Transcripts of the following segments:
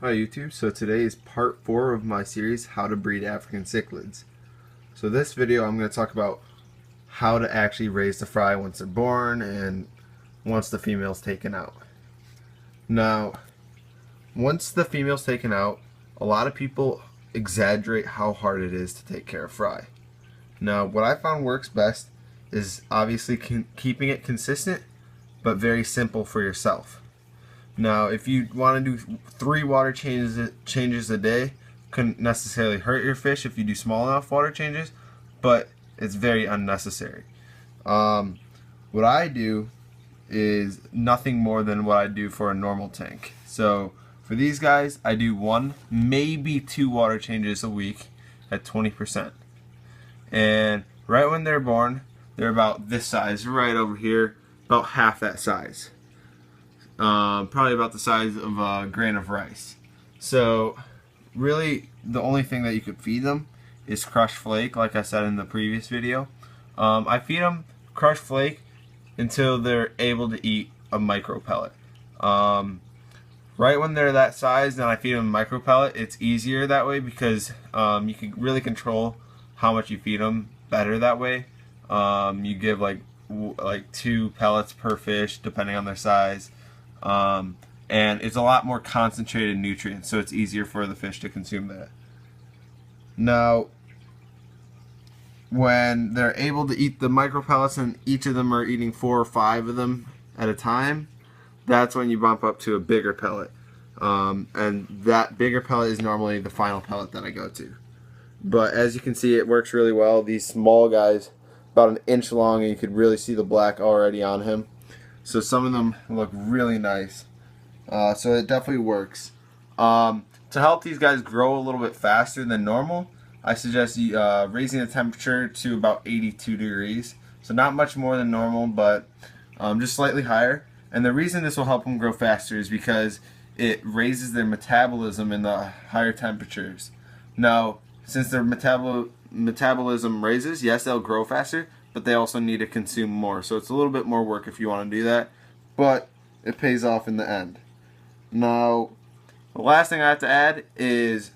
Hi YouTube, so today is part 4 of my series, How to Breed African Cichlids. So this video I'm going to talk about how to actually raise the fry once they're born and once the female's taken out. Now, once the female's taken out, a lot of people exaggerate how hard it is to take care of fry. Now, what I found works best is obviously keeping it consistent, but very simple for yourself. Now, if you want to do 3 water changes a day, couldn't necessarily hurt your fish if you do small enough water changes, but it's very unnecessary. What I do is nothing more than what I do for a normal tank. So for these guys, I do 1, maybe 2 water changes a week at 20%. And right when they're born, they're about this size, right over here, about half that size. Probably about the size of a grain of rice. So really the only thing that you could feed them is crushed flake, like I said in the previous video. I feed them crushed flake until they're able to eat a micro pellet. Right when they're that size, then I feed them a micro pellet. It's easier that way because you can really control how much you feed them better that way. You give like 2 pellets per fish depending on their size. And it's a lot more concentrated nutrients, so it's easier for the fish to consume that. Now, when they're able to eat the micro pellets and each of them are eating 4 or 5 of them at a time, that's when you bump up to a bigger pellet. And that bigger pellet is normally the final pellet that I go to. But as you can see, it works really well. These small guys, about 1 inch long, and you could really see the black already on him. So some of them look really nice. So it definitely works. To help these guys grow a little bit faster than normal, I suggest raising the temperature to about 82 degrees. So not much more than normal, but just slightly higher. And the reason this will help them grow faster is because it raises their metabolism in the higher temperatures. Now, since their metabolism raises, yes, they'll grow faster, but they also need to consume more. So it's a little bit more work if you want to do that, but it pays off in the end. Now, the last thing I have to add is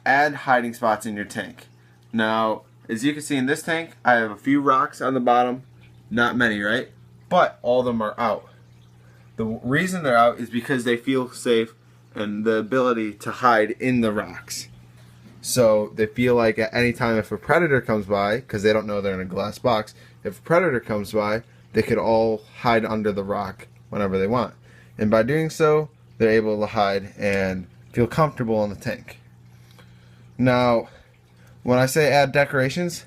add hiding spots in your tank. Now, as you can see in this tank, I have a few rocks on the bottom, not many, right? But all of them are out. The reason they're out is because they feel safe and the ability to hide in the rocks. So they feel like at any time if a predator comes by, because they don't know they're in a glass box, if a predator comes by, they could all hide under the rock whenever they want. And by doing so, they're able to hide and feel comfortable in the tank. Now, when I say add decorations,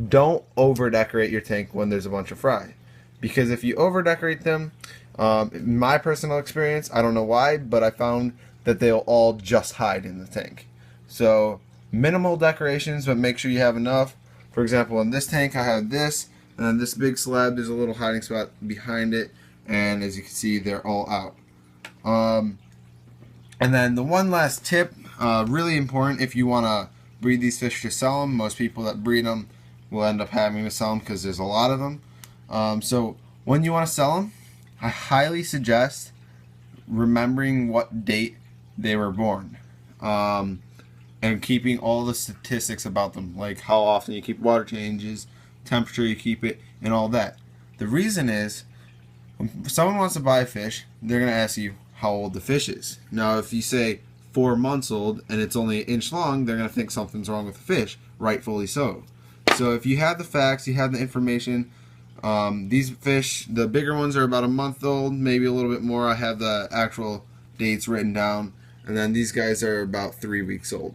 don't over decorate your tank when there's a bunch of fry. Because if you over decorate them, in my personal experience, I don't know why, but I found that they'll all just hide in the tank. So minimal decorations, but make sure you have enough. For example, in this tank I have this, and on this big slab there's a little hiding spot behind it, and as you can see, they're all out. And then the one last tip, really important if you want to breed these fish to sell them. Most people that breed them will end up having to sell them because there's a lot of them. So when you want to sell them, I highly suggest remembering what date they were born. And keeping all the statistics about them, like how often you keep water changes, temperature you keep it, and all that. The reason is, when someone wants to buy a fish, they're going to ask you how old the fish is. Now, if you say 4 months old and it's only 1 inch long, they're going to think something's wrong with the fish, rightfully so. So if you have the facts, you have the information, these fish, the bigger ones are about 1 month old, maybe a little bit more. I have the actual dates written down. And then these guys are about 3 weeks old.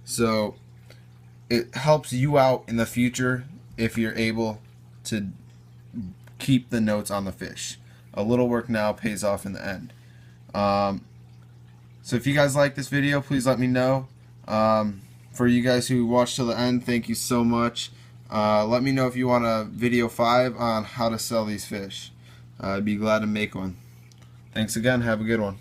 So it helps you out in the future if you're able to keep the notes on the fish. A little work now pays off in the end. So if you guys like this video, please let me know. For you guys who watched till the end, thank you so much. Let me know if you want a video 5 on how to sell these fish. I'd be glad to make one. Thanks again. Have a good one.